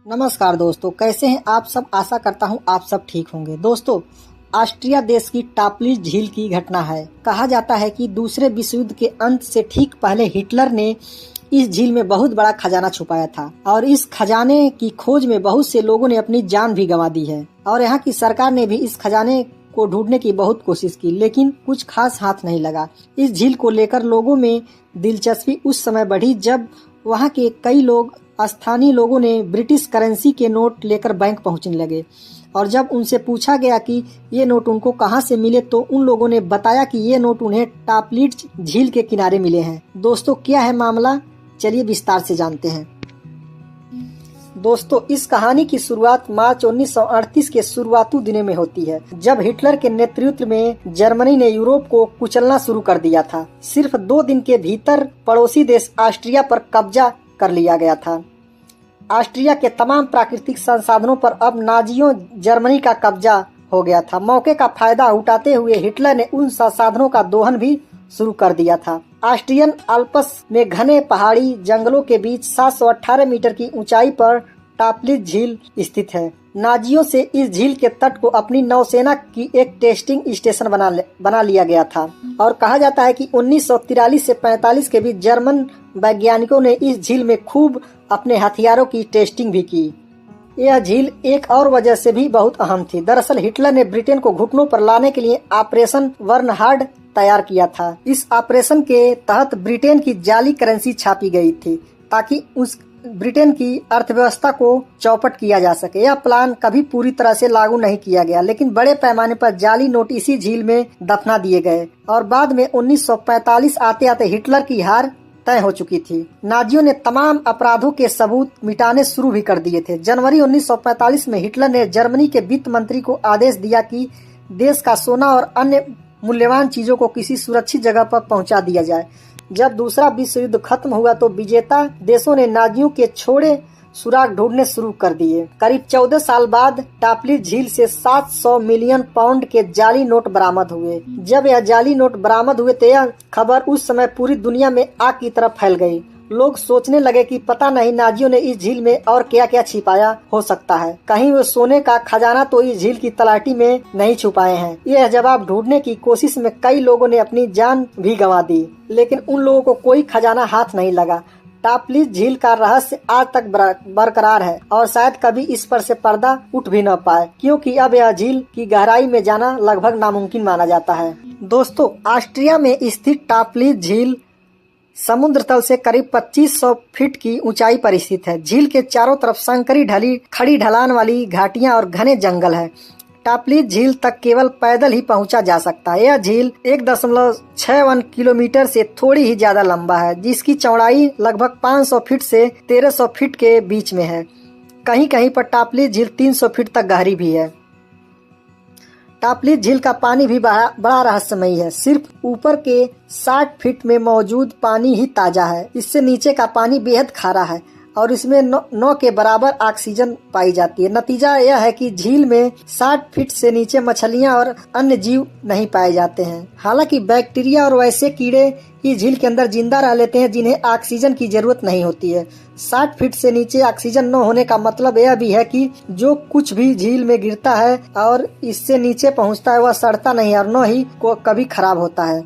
नमस्कार दोस्तों, कैसे हैं आप सब। आशा करता हूं आप सब ठीक होंगे। दोस्तों, ऑस्ट्रिया देश की टापलिज झील की घटना है। कहा जाता है कि दूसरे विश्व युद्ध के अंत से ठीक पहले हिटलर ने इस झील में बहुत बड़ा खजाना छुपाया था और इस खजाने की खोज में बहुत से लोगों ने अपनी जान भी गंवा दी है और यहाँ की सरकार ने भी इस खजाने को ढूंढने की बहुत कोशिश की, लेकिन कुछ खास हाथ नहीं लगा। इस झील को लेकर लोगों में दिलचस्पी उस समय बढ़ी जब वहाँ के कई लोग, स्थानीय लोगों ने ब्रिटिश करेंसी के नोट लेकर बैंक पहुंचने लगे और जब उनसे पूछा गया कि ये नोट उनको कहां से मिले तो उन लोगों ने बताया कि ये नोट उन्हें टापलिज झील के किनारे मिले हैं। दोस्तों, क्या है मामला, चलिए विस्तार से जानते हैं। दोस्तों, इस कहानी की शुरुआत मार्च 1938 के शुरुआती दिनों में होती है, जब हिटलर के नेतृत्व में जर्मनी ने यूरोप को कुचलना शुरू कर दिया था। सिर्फ 2 दिन के भीतर पड़ोसी देश ऑस्ट्रिया पर कब्जा कर लिया गया था। ऑस्ट्रिया के तमाम प्राकृतिक संसाधनों पर अब नाजियों जर्मनी का कब्जा हो गया था। मौके का फायदा उठाते हुए हिटलर ने उन संसाधनों का दोहन भी शुरू कर दिया था। ऑस्ट्रियन अल्प्स में घने पहाड़ी जंगलों के बीच 718 मीटर की ऊंचाई पर टापलिज झील स्थित है। नाजियों से इस झील के तट को अपनी नौसेना की एक टेस्टिंग स्टेशन बना लिया गया था और कहा जाता है कि 1943 से 45 के बीच जर्मन वैज्ञानिकों ने इस झील में खूब अपने हथियारों की टेस्टिंग भी की। यह झील एक और वजह से भी बहुत अहम थी। दरअसल हिटलर ने ब्रिटेन को घुटनों पर लाने के लिए ऑपरेशन बर्नहार्ड तैयार किया था। इस ऑपरेशन के तहत ब्रिटेन की जाली करेंसी छापी गई थी ताकि उस ब्रिटेन की अर्थव्यवस्था को चौपट किया जा सके। यह प्लान कभी पूरी तरह से लागू नहीं किया गया, लेकिन बड़े पैमाने पर जाली नोट इसी झील में दफना दिए गए और बाद में 1945 आते आते हिटलर की हार तय हो चुकी थी। नाजियों ने तमाम अपराधों के सबूत मिटाने शुरू भी कर दिए थे। जनवरी 1945 में हिटलर ने जर्मनी के वित्त मंत्री को आदेश दिया कि देश का सोना और अन्य मूल्यवान चीजों को किसी सुरक्षित जगह पर पहुंचा दिया जाए। जब दूसरा विश्व युद्ध खत्म हुआ तो विजेता देशों ने नाजियों के छोड़े सुराग ढूंढने शुरू कर दिए। करीब 14 साल बाद टापलिज झील से 700 मिलियन पाउंड के जाली नोट बरामद हुए। जब यह जाली नोट बरामद हुए तो यह खबर उस समय पूरी दुनिया में आग की तरह फैल गई। लोग सोचने लगे कि पता नहीं नाजियों ने इस झील में और क्या क्या छिपाया हो सकता है। कहीं वो सोने का खजाना तो इस झील की तलहटी में नहीं छुपाए हैं। यह जवाब ढूंढने की कोशिश में कई लोगों ने अपनी जान भी गंवा दी, लेकिन उन लोगों को कोई खजाना हाथ नहीं लगा। टापलिज झील का रहस्य आज तक बरकरार है और शायद कभी इस पर से पर्दा उठ भी न पाए, क्योंकि अब यह झील की गहराई में जाना लगभग नामुमकिन माना जाता है। दोस्तों, ऑस्ट्रिया में स्थित टापलिज झील समुद्र तल से करीब 2500 फीट की ऊंचाई पर स्थित है। झील के चारों तरफ संकरी खड़ी ढलान वाली घाटियां और घने जंगल है। टापलिज झील तक केवल पैदल ही पहुंचा जा सकता है। यह झील 1.61 किलोमीटर से थोड़ी ही ज्यादा लंबा है, जिसकी चौड़ाई लगभग 500 फीट से 1300 फीट के बीच में है। कहीं कहीं पर टापलिज झील 300 फीट तक गहरी भी है। टापलिज झील का पानी भी बड़ा रहस्यमयी है। सिर्फ ऊपर के 60 फीट में मौजूद पानी ही ताजा है। इससे नीचे का पानी बेहद खारा है और इसमें 9 के बराबर ऑक्सीजन पाई जाती है। नतीजा यह है कि झील में 60 फीट से नीचे मछलियां और अन्य जीव नहीं पाए जाते हैं। हालांकि बैक्टीरिया और वैसे कीड़े इस झील के अंदर जिंदा रह लेते हैं जिन्हें ऑक्सीजन की जरूरत नहीं होती है। 60 फीट से नीचे ऑक्सीजन न होने का मतलब यह भी है कि जो कुछ भी झील में गिरता है और इससे नीचे पहुंचता है वह सड़ता नहीं और न ही कभी खराब होता है।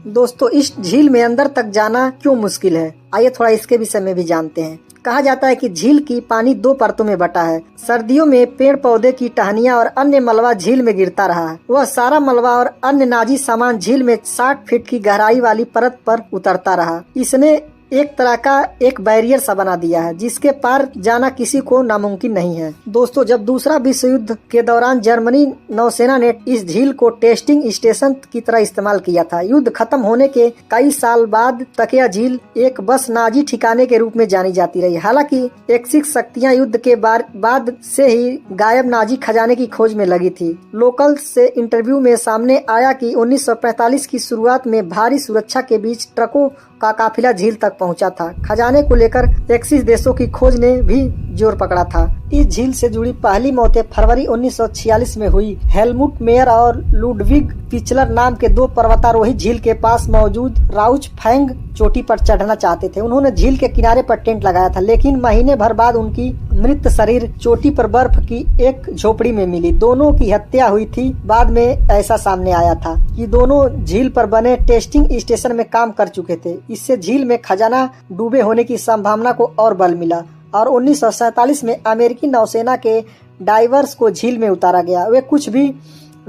दोस्तों, इस झील में अंदर तक जाना क्यों मुश्किल है, आइए थोड़ा इसके विषय में भी जानते हैं। कहा जाता है कि झील की पानी 2 परतों में बटा है। सर्दियों में पेड़ पौधे की टहनियां और अन्य मलबा झील में गिरता रहा है। वह सारा मलबा और अन्य नाजी सामान झील में 60 फीट की गहराई वाली परत पर उतरता रहा। इसने एक तरह का एक बैरियर सा बना दिया है जिसके पार जाना किसी को नामुमकिन नहीं है। दोस्तों, जब दूसरा विश्व युद्ध के दौरान जर्मनी नौसेना ने इस झील को टेस्टिंग स्टेशन की तरह इस्तेमाल किया था। युद्ध खत्म होने के कई साल बाद तक यह झील एक बस नाजी ठिकाने के रूप में जानी जाती रही। हालांकि एक्सिस शक्तियां युद्ध के बाद से ही गायब नाजी खजाने की खोज में लगी थी। लोकल से इंटरव्यू में सामने आया कि 1945 की शुरुआत में भारी सुरक्षा के बीच ट्रकों का काफिला झील तक पहुंचा था। खजाने को लेकर एक्सिस देशों की खोज ने भी जोर पकड़ा था। इस झील से जुड़ी पहली मौतें फरवरी 1946 में हुई। हेलमुट मेयर और लुडविग पिचलर नाम के दो पर्वतारोही झील के पास मौजूद राउच फैंग चोटी पर चढ़ना चाहते थे। उन्होंने झील के किनारे पर टेंट लगाया था, लेकिन महीने भर बाद उनकी मृत शरीर चोटी पर बर्फ की एक झोपड़ी में मिली। दोनों की हत्या हुई थी। बाद में ऐसा सामने आया था कि दोनों झील पर बने टेस्टिंग स्टेशन में काम कर चुके थे। इससे झील में खजाना डूबे होने की संभावना को और बल मिला और 1947 में अमेरिकी नौसेना के डाइवर्स को झील में उतारा गया। वे कुछ भी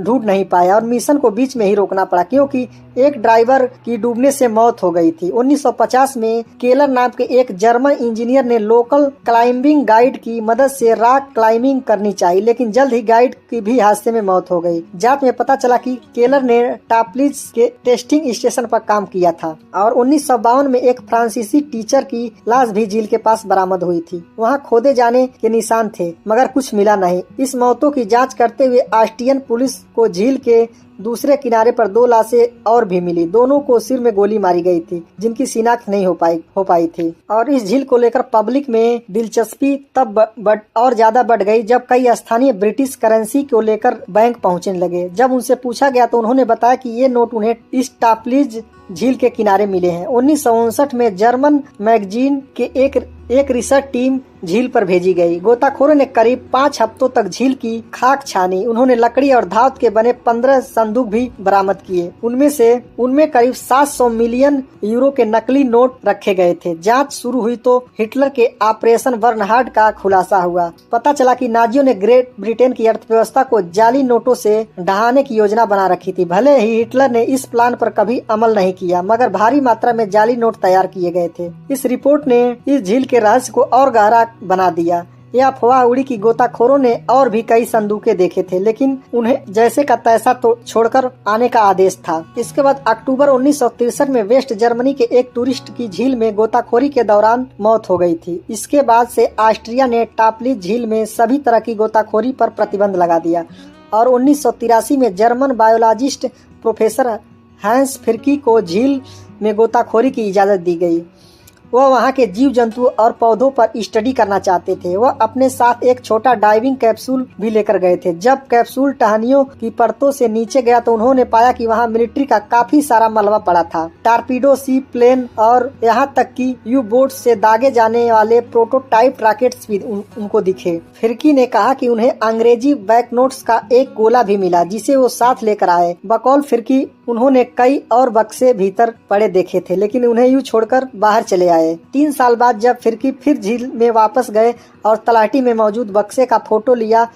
ढूंढ नहीं पाया और मिशन को बीच में ही रोकना पड़ा, क्योंकि एक ड्राइवर की डूबने से मौत हो गई थी। 1950 में केलर नाम के एक जर्मन इंजीनियर ने लोकल क्लाइंबिंग गाइड की मदद से रॉक क्लाइंबिंग करनी चाहिए, लेकिन जल्द ही गाइड की भी हादसे में मौत हो गई। जांच में पता चला कि केलर ने टापलिज के टेस्टिंग स्टेशन पर काम किया था और 1952 में एक फ्रांसीसी टीचर की लाश भी झील के पास बरामद हुई थी। वहाँ खोदे जाने के निशान थे, मगर कुछ मिला नहीं। इस मौतों की जाँच करते हुए ऑस्ट्रियन पुलिस को झील के दूसरे किनारे पर दो लाशें और भी मिली। दोनों को सिर में गोली मारी गई थी, जिनकी शिनाख्त नहीं हो पाई थी। और इस झील को लेकर पब्लिक में दिलचस्पी तब और ज्यादा बढ़ गई जब कई स्थानीय ब्रिटिश करेंसी को लेकर बैंक पहुंचने लगे। जब उनसे पूछा गया तो उन्होंने बताया कि ये नोट उन्हें इस टापलिज झील के किनारे मिले हैं। 1959 में जर्मन मैगजीन के एक रिसर्च टीम झील पर भेजी गई। गोताखोरों ने करीब 5 हफ्तों तक झील की खाक छानी। उन्होंने लकड़ी और धातु के बने 15 संदूक भी बरामद किए। उनमें करीब 700 मिलियन यूरो के नकली नोट रखे गए थे। जांच शुरू हुई तो हिटलर के ऑपरेशन बर्नहार्ड का खुलासा हुआ। पता चला कि नाजियों ने ग्रेट ब्रिटेन की अर्थव्यवस्था को जाली नोटों से ढहाने की योजना बना रखी थी। भले ही हिटलर ने इस प्लान पर कभी अमल नहीं किया, मगर भारी मात्रा में जाली नोट तैयार किए गए थे। इस रिपोर्ट ने इस झील के रहस्य को और गहरा बना दिया। यह अफवाह उड़ी कि गोताखोरों ने और भी कई संदूकें देखे थे, लेकिन उन्हें जैसे का तैसा तो छोड़कर आने का आदेश था। इसके बाद अक्टूबर 1963 में वेस्ट जर्मनी के एक टूरिस्ट की झील में गोताखोरी के दौरान मौत हो गई थी। इसके बाद से ऑस्ट्रिया ने टापलिज झील में सभी तरह की गोताखोरी पर प्रतिबंध लगा दिया और 1983 में जर्मन बायोलॉजिस्ट प्रोफेसर हैंस फिरकी को झील में गोताखोरी की इजाजत दी गई। वह वहां के जीव जंतु और पौधों पर स्टडी करना चाहते थे। वह अपने साथ एक छोटा डाइविंग कैप्सूल भी लेकर गए थे। जब कैप्सूल टहनियों की परतों से नीचे गया तो उन्होंने पाया कि वहां मिलिट्री का काफी सारा मलबा पड़ा था। टारपीडो, सी प्लेन और यहाँ तक कि यू बोट से दागे जाने वाले प्रोटोटाइप रॉकेट्स भी उनको दिखे। फिरकी ने कहा कि उन्हें अंग्रेजी बैंकनोट्स का एक गोला भी मिला, जिसे वो साथ लेकर आए। बकौल फिरकी उन्होंने कई और बक्से भीतर पड़े देखे थे, लेकिन उन्हें यूं छोड़कर बाहर चले आए। 3 साल बाद जब फिरकी फिर झील में वापस गए और तलाटी में मौजूद बक्से का फोटो लिया,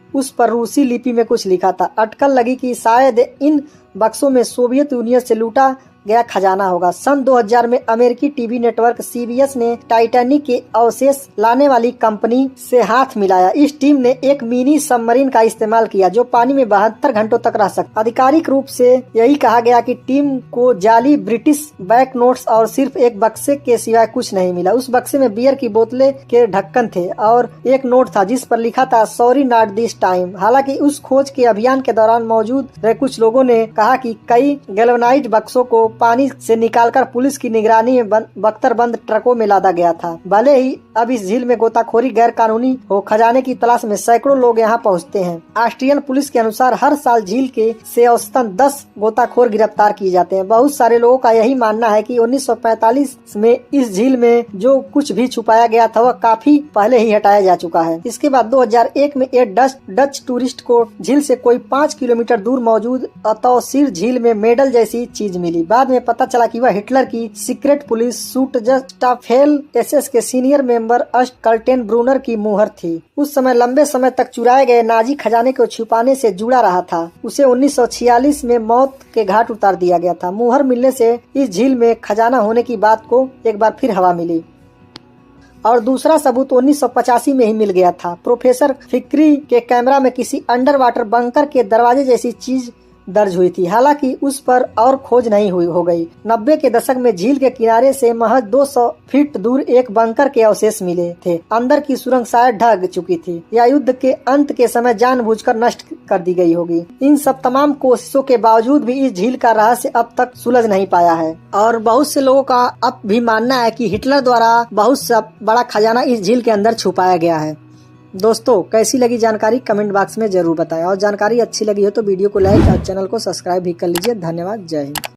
उस पर रूसी लिपि में कुछ लिखा था। अटकल लगी कि शायद इन बक्सों में सोवियत यूनियन से लूटा गया खजाना होगा। सन 2000 में अमेरिकी टीवी नेटवर्क CBS ने टाइटैनिक के अवशेष लाने वाली कंपनी से हाथ मिलाया। इस टीम ने एक मिनी सबमरीन का इस्तेमाल किया जो पानी में 72 घंटों तक रह सकता। आधिकारिक रूप से यही कहा गया कि टीम को जाली ब्रिटिश बैंक नोट्स और सिर्फ एक बक्से के सिवाय कुछ नहीं मिला। उस बक्से में बियर की बोतलें के ढक्कन थे और एक नोट था जिस पर लिखा था सॉरी नॉट दिस टाइम। हालांकि उस खोज के अभियान के दौरान मौजूद रहे कुछ लोगों ने कहा कि कई गैल्वेनाइज्ड बक्सों को पानी से निकालकर पुलिस की निगरानी में बख्तरबंद ट्रकों में लादा गया था। भले ही अब इस झील में गोताखोरी गैर कानूनी हो, खजाने की तलाश में सैकड़ों लोग यहाँ पहुँचते हैं। ऑस्ट्रियन पुलिस के अनुसार हर साल झील के से औसतन 10 गोताखोर गिरफ्तार किए जाते हैं। बहुत सारे लोगों का यही मानना है कि 1945 में इस झील में जो कुछ भी छुपाया गया था वह काफी पहले ही हटाया जा चुका है। इसके बाद 2001 में एक डच टूरिस्ट को झील से कोई 5 किलोमीटर दूर मौजूद अतौसीर झील में मेडल जैसी चीज मिली। बाद में पता चला कि वह हिटलर की सीक्रेट पुलिस स्टाफेल SS के सीनियर मेंबर अस्ट कल्टेन ब्रूनर की मुहर थी। उस समय लंबे समय तक चुराए गए नाजी खजाने को छुपाने से जुड़ा रहा था। उसे 1946 में मौत के घाट उतार दिया गया था। मुहर मिलने से इस झील में खजाना होने की बात को एक बार फिर हवा मिली और दूसरा सबूत 1985 में ही मिल गया था। प्रोफेसर फिक्री के कैमरा में किसी अंडर वाटर बंकर के दरवाजे जैसी चीज दर्ज हुई थी। हालांकि उस पर और खोज नहीं हुई हो गई। 90 के दशक में झील के किनारे से महज 200 फीट दूर एक बंकर के अवशेष मिले थे। अंदर की सुरंग शायद ढह चुकी थी या युद्ध के अंत के समय जानबूझकर नष्ट कर दी गई होगी। इन सब तमाम कोशिशों के बावजूद भी इस झील का रहस्य अब तक सुलझ नहीं पाया है और बहुत से लोगों का अब भी मानना है कि हिटलर द्वारा बहुत सा बड़ा खजाना इस झील के अंदर छुपाया गया है। दोस्तों कैसी लगी जानकारी कमेंट बॉक्स में जरूर बताएं और जानकारी अच्छी लगी हो तो वीडियो को लाइक और चैनल को सब्सक्राइब भी कर लीजिए। धन्यवाद। जय हिंद।